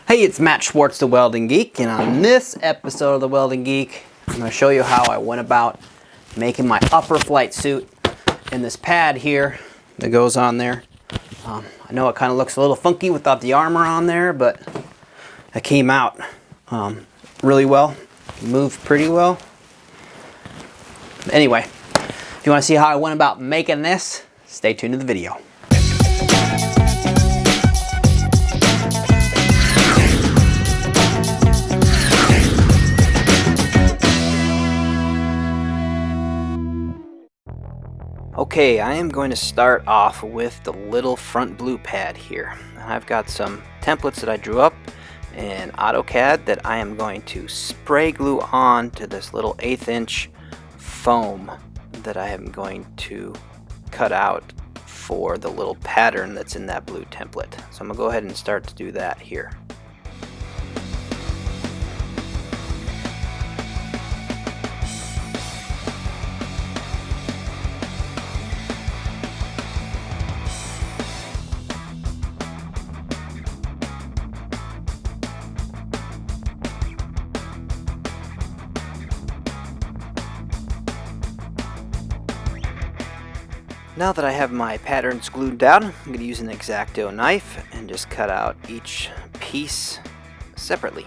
Hey, it's Matt Schwartz, the Welding Geek, and on this episode of the Welding Geek, I'm going to show you how I went about making my upper flight suit in this pad here that goes on there. I know it kind of looks a little funky without the armor on there, but it came out really well, moved pretty well. Anyway, if you want to see how I went about making this, stay tuned to the video. Okay, I am going to start off with the little front blue pad here. I've got some templates that I drew up in AutoCAD that I am going to spray glue on to this little 1/8 inch foam that I am going to cut out for the little pattern that's in that blue template. So I'm going to go ahead and start to do that here. Now that I have my patterns glued down, I'm going to use an X-Acto knife and just cut out each piece separately.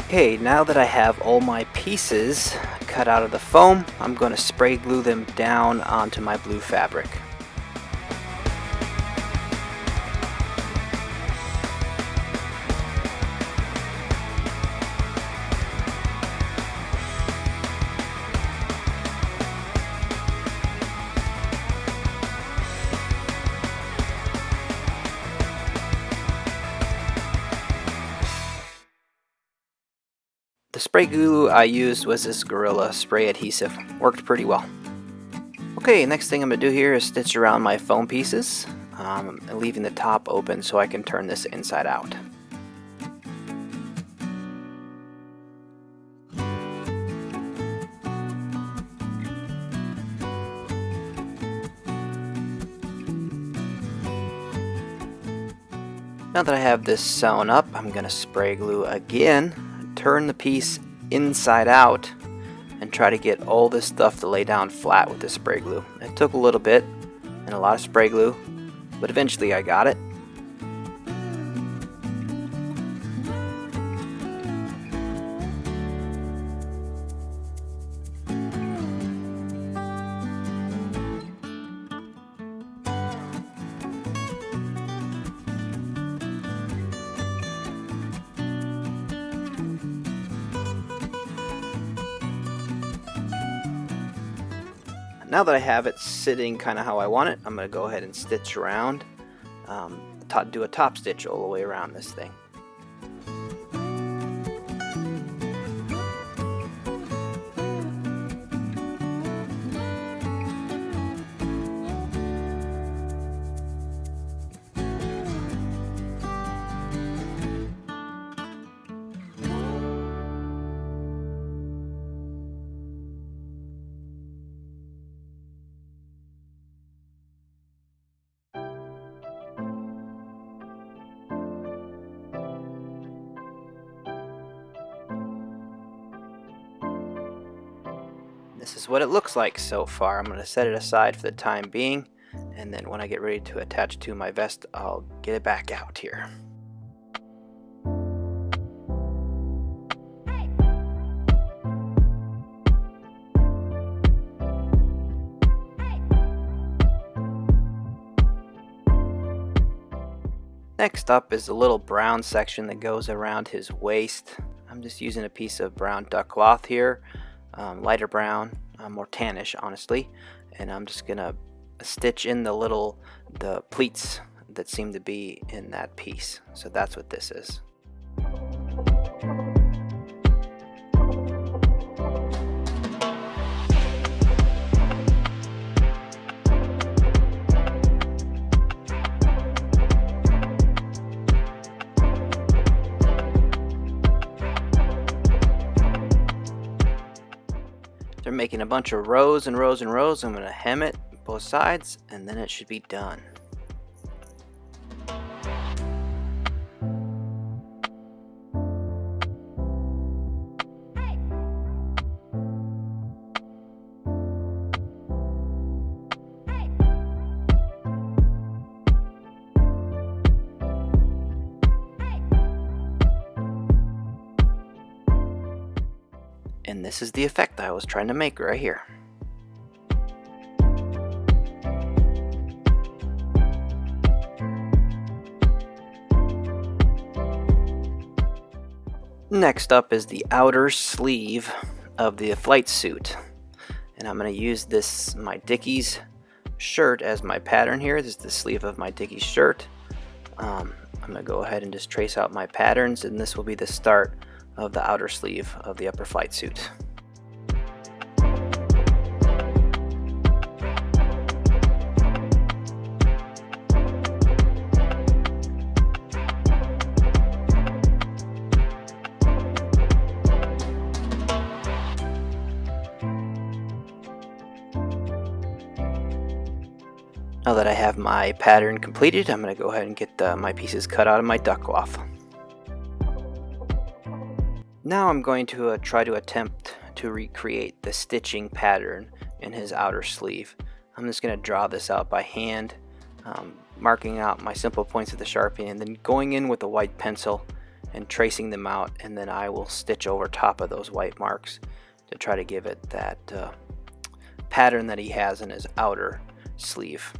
Okay, now that I have all my pieces cut out of the foam, I'm going to spray glue them down onto my blue fabric. The spray glue I used was this Gorilla spray adhesive. Worked pretty well. Okay, next thing I'm going to do here is stitch around my foam pieces, leaving the top open so I can turn this inside out. Now that I have this sewn up, I'm going to spray glue again. Turn the piece inside out and try to get all this stuff to lay down flat with the spray glue. It took a little bit and a lot of spray glue, but eventually I got it. Now that I have it sitting kind of how I want it, I'm going to go ahead and stitch around, do a top stitch all the way around this thing. This is what it looks like so far. I'm going to set it aside for the time being, and then when I get ready to attach to my vest, I'll get it back out here. Next up is the little brown section that goes around his waist. I'm just using a piece of brown duck cloth here, lighter brown, more tannish honestly, and I'm just gonna stitch in the pleats that seem to be in that piece. So that's what this is. They're making a bunch of rows and rows and rows. I'm going to hem it both sides, and then it should be done. And this is the effect I was trying to make right here. Next up is the outer sleeve of the flight suit. And I'm going to use my Dickies shirt as my pattern here. This is the sleeve of my Dickies shirt. I'm going to go ahead and just trace out my patterns, and this will be the start of the outer sleeve of the upper flight suit. Now that I have my pattern completed, I'm going to go ahead and get my pieces cut out of my duck cloth. Now I'm going to try to attempt to recreate the stitching pattern in his outer sleeve. I'm just going to draw this out by hand, marking out my simple points with the Sharpie, and then going in with a white pencil and tracing them out, and then I will stitch over top of those white marks to try to give it that pattern that he has in his outer sleeve.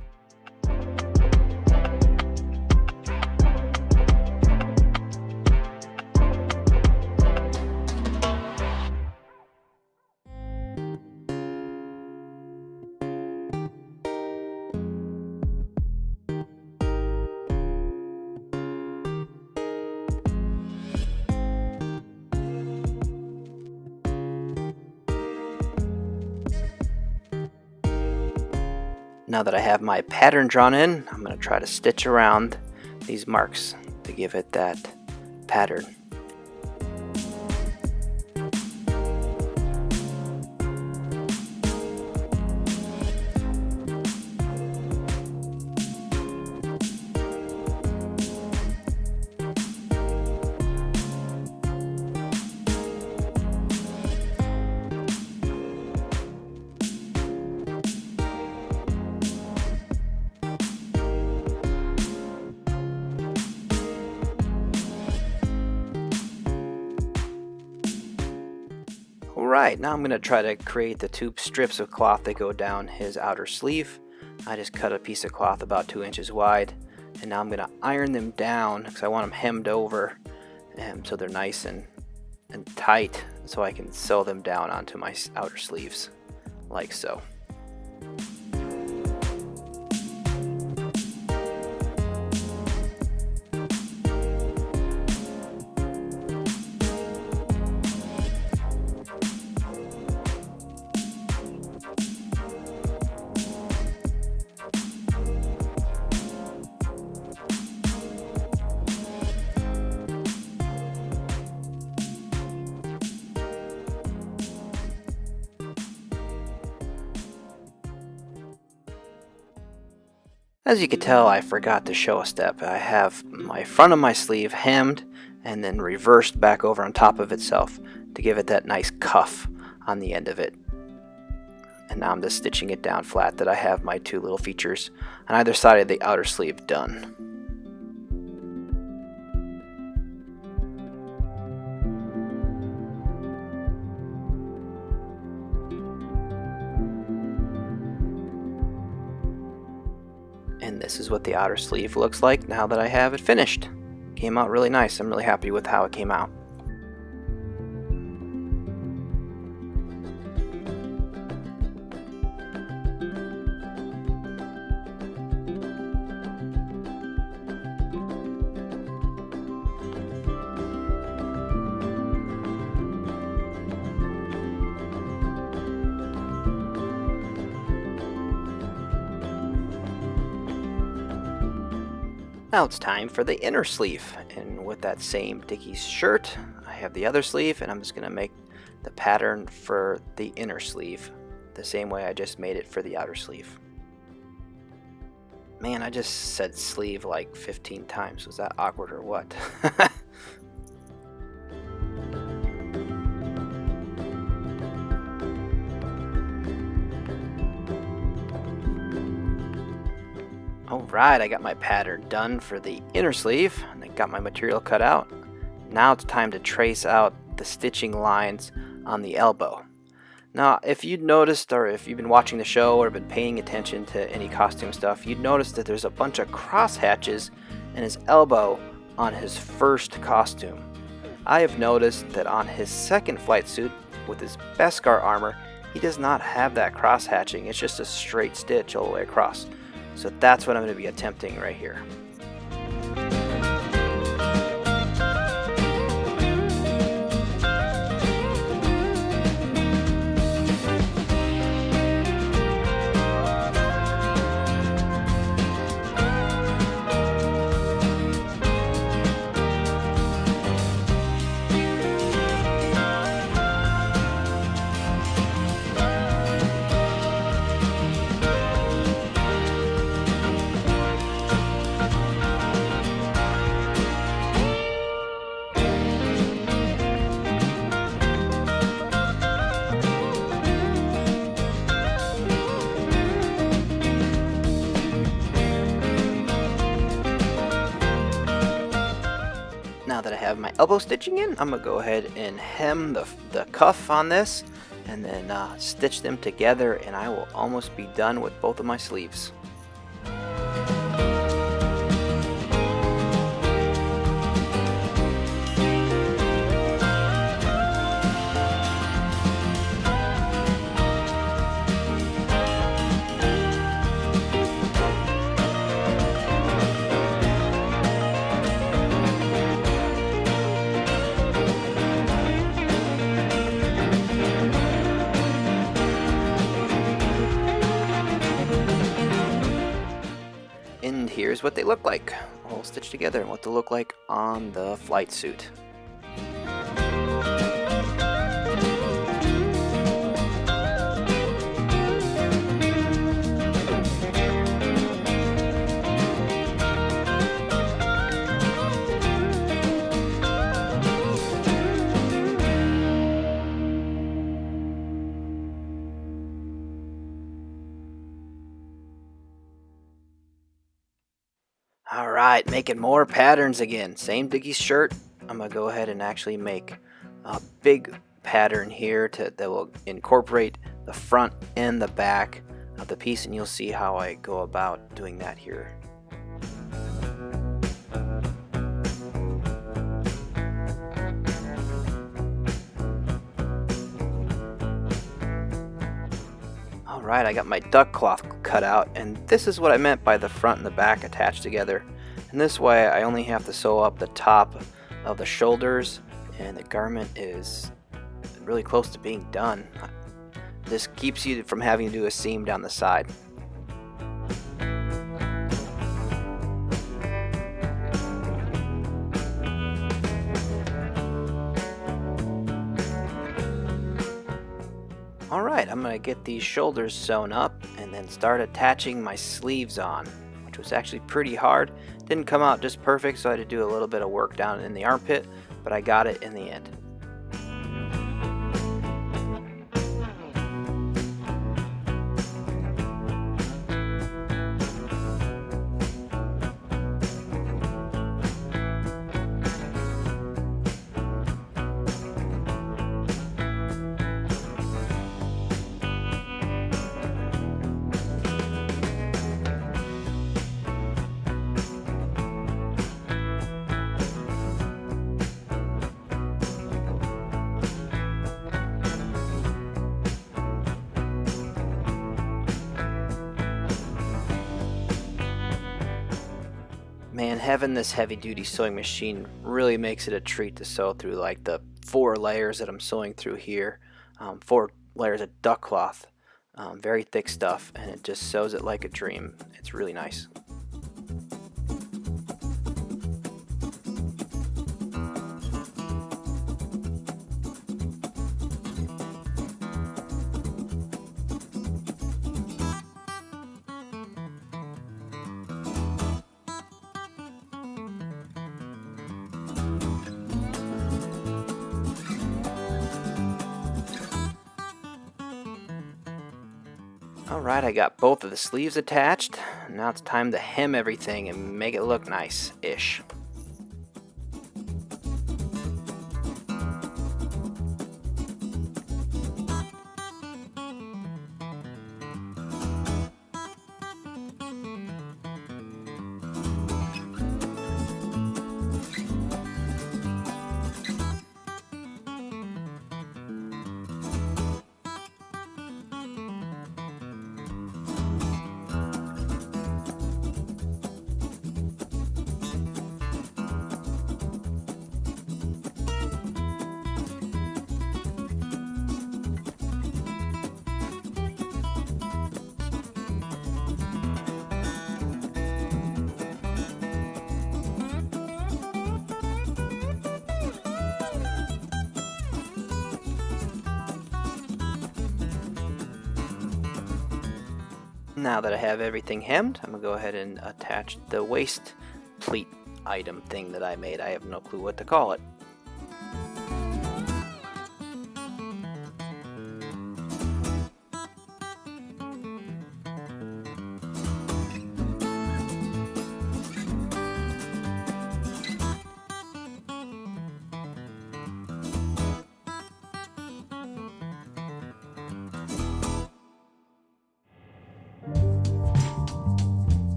Now that I have my pattern drawn in, I'm going to try to stitch around these marks to give it that pattern. Alright, now I'm going to try to create the two strips of cloth that go down his outer sleeve. I just cut a piece of cloth about 2 inches wide, and now I'm going to iron them down because I want them hemmed over so they're nice and tight, so I can sew them down onto my outer sleeves like so. As you can tell, I forgot to show a step. I have my front of my sleeve hemmed and then reversed back over on top of itself to give it that nice cuff on the end of it. And now I'm just stitching it down flat that I have my two little features on either side of the outer sleeve done. And this is what the outer sleeve looks like now that I have it finished. Came out really nice. I'm really happy with how it came out. Now it's time for the inner sleeve, and with that same Dickies shirt, I have the other sleeve, and I'm just going to make the pattern for the inner sleeve the same way I just made it for the outer sleeve. Man, I just said sleeve like 15 times. Was that awkward or what? Alright, I got my pattern done for the inner sleeve, and I got my material cut out. Now it's time to trace out the stitching lines on the elbow. Now, if you'd noticed, or if you've been watching the show or been paying attention to any costume stuff, you'd notice that there's a bunch of cross hatches in his elbow on his first costume. I have noticed that on his second flight suit with his beskar armor, he does not have that cross hatching. It's just a straight stitch all the way across. So that's what I'm going to be attempting right here. Now that I have my elbow stitching in, I'm going to go ahead and hem the cuff on this and then stitch them together, and I will almost be done with both of my sleeves. And here's what they look like, all stitched together, and what they look like on the flight suit. Alright, making more patterns again. Same Dickies shirt. I'm going to go ahead and actually make a big pattern here that will incorporate the front and the back of the piece, and you'll see how I go about doing that here. Alright, I got my duck cloth cut out, and this is what I meant by the front and the back attached together. And this way I only have to sew up the top of the shoulders, and the garment is really close to being done. This keeps you from having to do a seam down the side. Alright, I'm going to get these shoulders sewn up and then start attaching my sleeves on, which was actually pretty hard. Didn't come out just perfect, so I had to do a little bit of work down in the armpit, but I got it in the end. Man, having this heavy duty sewing machine really makes it a treat to sew through, like the 4 layers that I'm sewing through here. 4 layers of duck cloth, very thick stuff, and it just sews it like a dream. It's really nice. Alright, I got both of the sleeves attached. Now it's time to hem everything and make it look nice-ish. Now that I have everything hemmed, I'm going to go ahead and attach the waist pleat item thing that I made. I have no clue what to call it.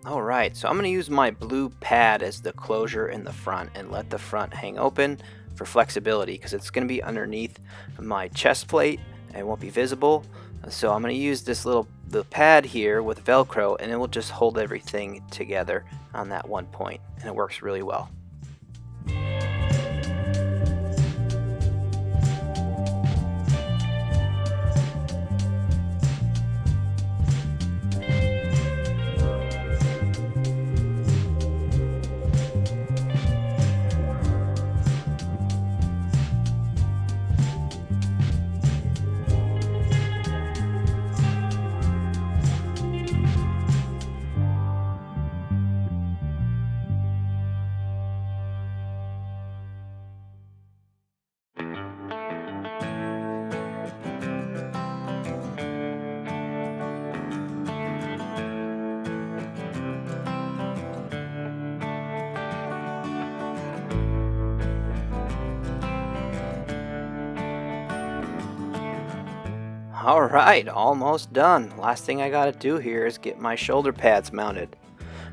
Alright, so I'm going to use my blue pad as the closure in the front and let the front hang open for flexibility because it's going to be underneath my chest plate and it won't be visible. So I'm going to use the pad here with velcro, and it will just hold everything together on that one point, and it works really well. Alright, almost done. Last thing I gotta do here is get my shoulder pads mounted.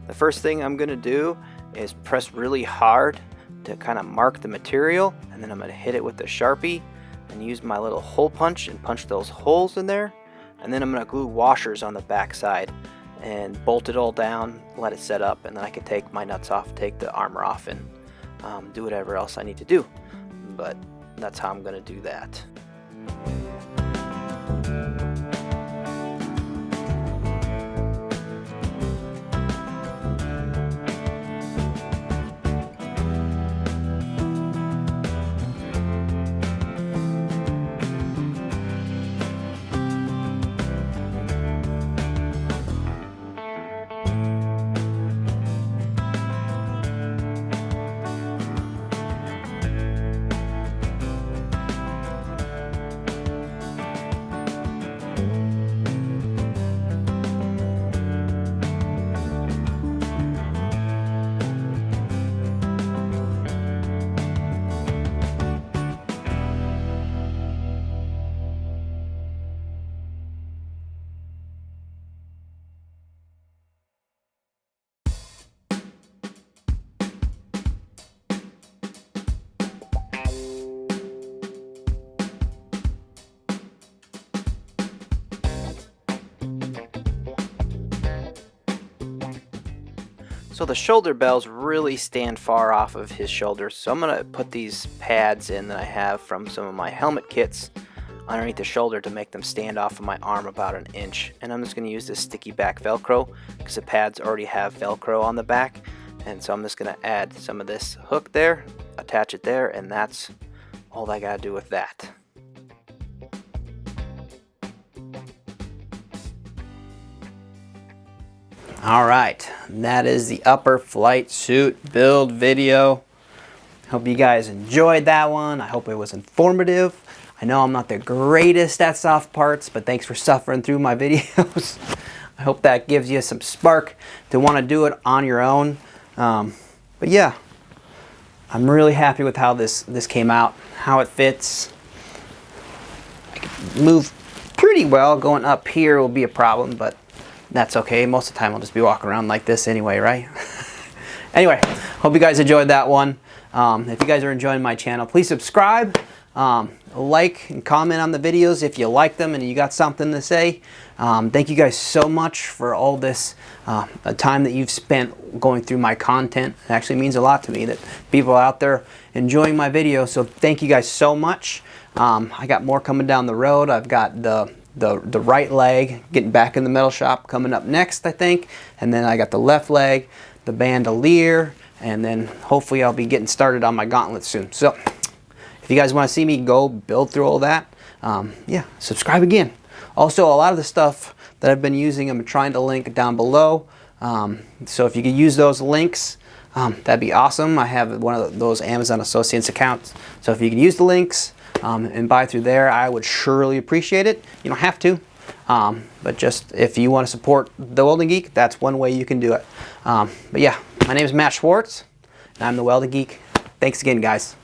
The first thing I'm gonna do is press really hard to kind of mark the material, and then I'm gonna hit it with the Sharpie and use my little hole punch and punch those holes in there. And then I'm gonna glue washers on the back side and bolt it all down, let it set up, and then I can take my nuts off, take the armor off, and do whatever else I need to do. But that's how I'm gonna do that. So the shoulder bells really stand far off of his shoulders, so I'm going to put these pads in that I have from some of my helmet kits underneath the shoulder to make them stand off of my arm about an inch. And I'm just going to use this sticky back velcro because the pads already have velcro on the back, and so I'm just going to add some of this hook there, attach it there, and that's all I got to do with that. Alright, that is the upper flight suit build video. Hope you guys enjoyed that one. I hope it was informative. I know I'm not the greatest at soft parts, but thanks for suffering through my videos. I hope that gives you some spark to want to do it on your own. But yeah, I'm really happy with how this came out, how it fits. I can move pretty well. Going up here will be a problem, but that's okay. Most of the time I'll just be walking around like this anyway, right? Anyway, hope you guys enjoyed that one. If you guys are enjoying my channel, please subscribe, like and comment on the videos if you like them and you got something to say. Thank you guys so much for all this time that you've spent going through my content. It actually means a lot to me that people are out there enjoying my videos, so thank you guys so much. I got more coming down the road. I've got the right leg getting back in the metal shop coming up next, I think, and then I got the left leg, the bandolier, and then hopefully I'll be getting started on my gauntlets soon. So if you guys want to see me go build through all that, yeah, subscribe again. Also, a lot of the stuff that I've been using, I'm trying to link down below, so if you could use those links, that'd be awesome. I have one of those Amazon Associates accounts, so if you could use the links and buy through there, I would surely appreciate it. You don't have to, but just if you want to support The Welding Geek, that's one way you can do it. But yeah, my name is Matt Schwartz, and I'm The Welding Geek. Thanks again, guys.